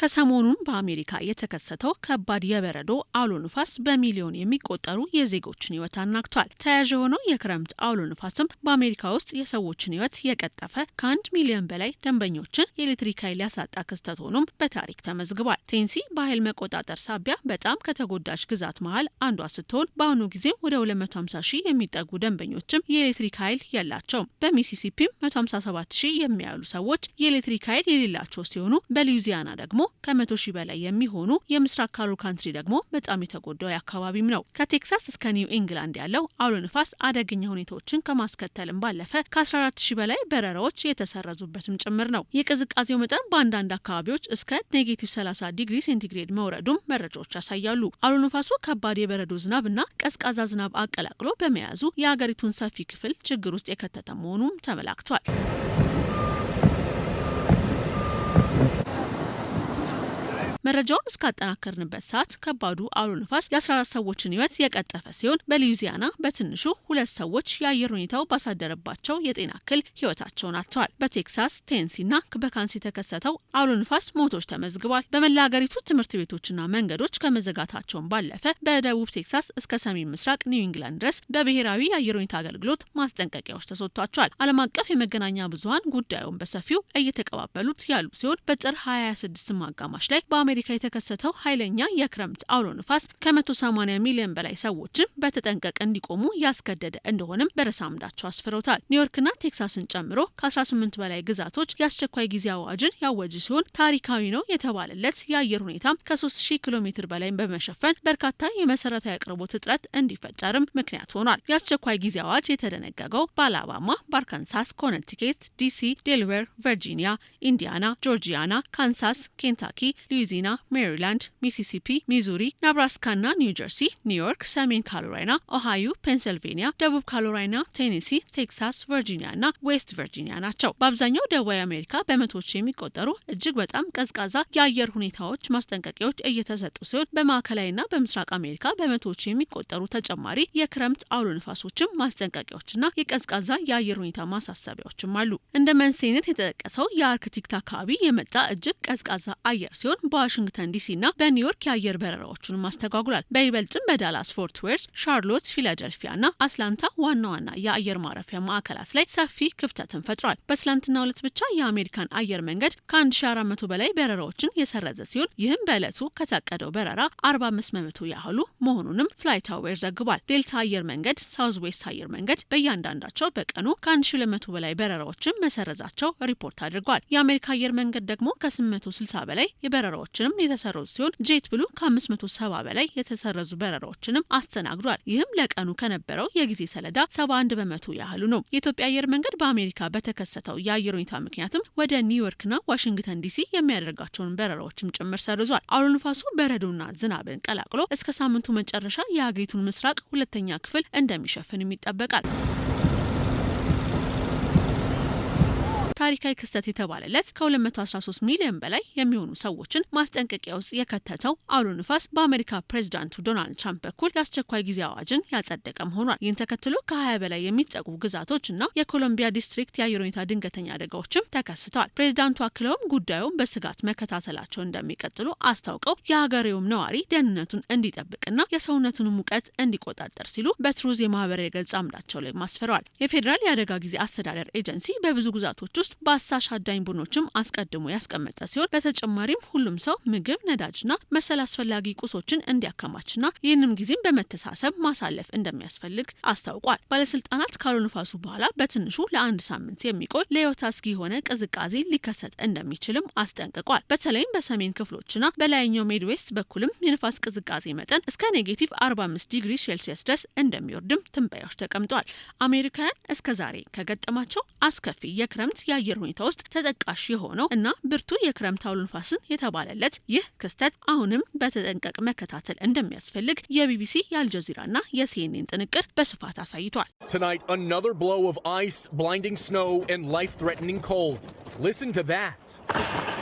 ከሰሞኑን በአሜሪካ የተከሰተው ከባድ የበረዶ አውሎ ንፋስ በሚሊዮን የሚቆጠሩ የዜጎችን ሕይወት አናግቷል። ተያያዥ የሆነው የክረምት አውሎ ንፋስም በአሜሪካ ውስጥ የሰዎችን ሕይወት የቀጠፈ ከ1 ሚሊዮን በላይ ደንበኞችን የኤሌክትሪክ ኃይል ያሳጣ ክስተት ሆኖም በታሪክ ተመዝግቧል። ቴነሲ በኃይል መቆጣጠር ሳቢያ በጣም ከተጎዳች ግዛት መሃል አንዷ ስትሆን በአሁኑ ጊዜ ወደ 250 ሺህ የሚጠጉ ደንበኞችም የኤሌክትሪክ ኃይል የላቸውም። በሚሲሲፒም 157 ሺህ የሚያሉ ሰዎች የኤሌክትሪክ ኃይል የሌላቸው ሲሆኑ በሉዊዚያና ደግሞ ከ100 ሺህ በላይ የሚሆኑ የምስራቅ ካሮል ካንትሪ ደግሞ በጣም የተጎዳው አካባቢም ነው። ከቴክሳስ እስከ ኒው ኢንግላንድ ያለው አውሎ ንፋስ አደገኛ ሁኔታዎችን ከማስከተልም ባለፈ ከ14 ሺህ በላይ በረራዎች የተሰረዙበትም ጭምር ነው። የቅዝቃዜው መጠን በአንዳንድ አካባቢዎች እስከ -30 ዲግሪ ሴንቲግሬድ መውረዱም መረጃዎች ያሳያሉ። አውሎ ንፋሱ ከባድ የበረዶ ዝናብና ቀዝቃዛ ዝናብ አቀላቅሎ በመያዙ የሀገሪቱን ሰፊ ክፍል ችግር ውስጥ የከተተ መሆኑም ተመላክቷል። መረጃውን እስካጠናከርንበት ሰዓት ከባዱ አውሎ ንፋስ የ14 ሰዎችን ሕይወት የቀጠፈ ሲሆን በሉዊዚያና በትንሹ 2 ሰዎች የአየር ሁኔታው ባሳደረባቸው የጤና እክል ሕይወታቸውን አጥተዋል። በቴክሳስ፣ ቴነሲና በካንሳስ የተከሰተው አውሎ ንፋስ ሞቶች ተመዝግቧል። በመላ ሀገሪቱ ትምህርት ቤቶችና መንገዶች ከመዘጋታቸውን ባለፈ በደቡብ ቴክሳስ እስከ ሰሜን ምስራቅ ኒው ኢንግላንድ ድረስ በብሔራዊ የአየር ሁኔታ አገልግሎት ማስጠንቀቂያዎች ተሰጥቷቸዋል። ዓለም አቀፍ የመገናኛ ብዙኃን ጉዳዩን በሰፊው እየተቀባበሉት ያሉ ሲሆን በጥር 26 አጋማሽ ላይ በአሜሪካ የተከሰተው ኃይለኛ የክረምት አውሎ ንፋስ ከ180 ሚሊዮን በላይ ሰዎችን በተጠንቀቅ እንዲቆሙ ያስገደደ እንደሆነም በርዕሰ አምዳቸው አስፍረውታል። ኒውዮርክና ቴክሳስን ጨምሮ ከ18 በላይ ግዛቶች የአስቸኳይ ጊዜ አዋጅን ያወጁ ሲሆን ታሪካዊ ነው የተባለለት የአየር ሁኔታ ከ3000 ኪሎ ሜትር በላይ በመሸፈን በርካታ የመሰረታዊ አቅርቦት እጥረት እንዲፈጠርም ምክንያት ሆኗል። የአስቸኳይ ጊዜ አዋጅ የተደነገገው በአላባማ፣ በአርካንሳስ፣ ኮነቲኬት፣ ዲሲ፣ ዴልዌር፣ ቨርጂኒያ፣ ኢንዲያና፣ ጆርጂያና፣ ካንሳስ፣ ኬንታኪ፣ ሉዊዚያና፣ ሜሪላንድ፣ ሚሲሲፒ፣ ሚዙሪ፣ ነብራስካና ኒው ጀርሲ፣ ኒውዮርክ፣ ሰሜን ካሮላይና፣ ኦሃዮ፣ ፔንሲልቬኒያ፣ ደቡብ ካሮላይና፣ ቴኔሲ፣ ቴክሳስ፣ ቨርጂኒያ እና ዌስት ቨርጂኒያ ናቸው። በአብዛኛው ደቡባዊ አሜሪካ በመቶዎች የሚቆጠሩ እጅግ በጣም ቀዝቃዛ የአየር ሁኔታዎች ማስጠንቀቂያዎች እየተሰጡ ሲሆን በማዕከላዊና በምስራቅ አሜሪካ በመቶዎች የሚቆጠሩ ተጨማሪ የክረምት አውሎ ንፋሶችም ማስጠንቀቂያዎችና የቀዝቃዛ የአየር ሁኔታ ማሳሰቢያዎችም አሉ። እንደ መንስኤነት የተጠቀሰው የአርክቲክ አካባቢ የመጣ እጅግ ቀዝቃዛ አየር ሲሆን በዋሽንግተን ዲሲና በኒውዮርክ የአየር በረራዎችን ማስተጓጉሏል። በይበልጥም በዳላስ፣ ፎርት ወርዝ፣ ሻርሎት፣ ፊላደልፊያና አትላንታ ዋና ዋና የአየር ማረፊያ ማዕከላት ላይ ሰፊ ክፍተትን ፈጥሯል። በትላንትናው ዕለት ብቻ የአሜሪካን አየር መንገድ ከ1400 በላይ በረራዎችን የሰረዘ ሲሆን ይህም በዕለቱ ከታቀደው በረራ 45% ያህሉ መሆኑንም ፍላይት አዌር ዘግቧል። ዴልታ አየር መንገድ፣ ሳውዝ ዌስት አየር መንገድ በእያንዳንዳቸው በቀኑ ከ1200 በላይ በረራዎችን መሰረዛቸው ሪፖርት አድርጓል። የአሜሪካ አየር መንገድ ደግሞ ከ860 በላይ የበረራዎችንም የተሰረዙ ሲሆን ጄት ብሉ ከ570 በላይ የተሰረዙ በረራዎችንም አስተናግዷል። ይህም ለቀኑ ከነበረው የጊዜ ሰሌዳ 71% ያህሉ ነው። የኢትዮጵያ አየር መንገድ በአሜሪካ በተከሰተው የአየር ሁኔታ ምክንያትም ወደ ኒውዮርክና ዋሽንግተን ዲሲ የሚያደርጋቸውን በረራዎችም ጭምር ሰርዟል። አውሎ ንፋሱ በረዶና ዝናብን ቀላቅሎ እስከ ሳምንቱ መጨረሻ የሀገሪቱን ምስራቅ ሁለተኛ ክፍል እንደሚሸፍንም ይጠበቃል። ታሪካዊ ክስተት የተባለለት ከ213 ሚሊዮን በላይ የሚሆኑ ሰዎችን ማስጠንቀቂያ ውስጥ የከተተው አውሎ ንፋስ በአሜሪካ ፕሬዚዳንቱ ዶናልድ ትራምፕ በኩል የአስቸኳይ ጊዜ አዋጅን ያጸደቀም ሆኗል። ይህን ተከትሎ ከ20 በላይ የሚጠጉ ግዛቶችና የኮሎምቢያ ዲስትሪክት የአየር ሁኔታ ድንገተኛ አደጋዎችም ተከስተዋል። ፕሬዚዳንቱ አክለውም ጉዳዩን በስጋት መከታተላቸውን እንደሚቀጥሉ አስታውቀው የሀገሬውም ነዋሪ ደህንነቱን እንዲጠብቅና የሰውነቱን ሙቀት እንዲቆጣጠር ሲሉ በትሩዝ የማህበራዊ ገጽ አምዳቸው ላይ ማስፈረዋል። የፌዴራል የአደጋ ጊዜ አስተዳደር ኤጀንሲ በብዙ ግዛቶች ውስጥ በአሳሽ አዳኝ ቡድኖችም አስቀድሞ ያስቀመጠ ሲሆን በተጨማሪም ሁሉም ሰው ምግብ፣ ነዳጅና መሰል አስፈላጊ ቁሶችን እንዲያከማችና ይህንም ጊዜም በመተሳሰብ ማሳለፍ እንደሚያስፈልግ አስታውቋል። ባለስልጣናት ከአውሎ ንፋሱ በኋላ በትንሹ ለ1 ሳምንት የሚቆይ ለሕይወት አስጊ የሆነ ቅዝቃዜ ሊከሰት እንደሚችልም አስጠንቅቋል። በተለይም በሰሜን ክፍሎችና በላይኛው ሜድዌስት በኩልም የንፋስ ቅዝቃዜ መጠን እስከ -45 ዲግሪ ሴልሲየስ ድረስ እንደሚወርድም ትንበያዎች ተቀምጧል። አሜሪካውያን እስከዛሬ ከገጠማቸው አስከፊ የክረምት የአየር ሁኔታ ውስጥ ተጠቃሽ የሆነው እና ብርቱ የክረምት አውሎ ንፋስን የተባለለት ይህ ክስተት አሁንም በተጠንቀቅ መከታተል እንደሚያስፈልግ የቢቢሲ፣ የአልጀዚራና የሲኤንኤን ጥንቅር በስፋት አሳይቷል። Tonight, another blow of ice, blinding snow, and life-threatening cold. Listen to that.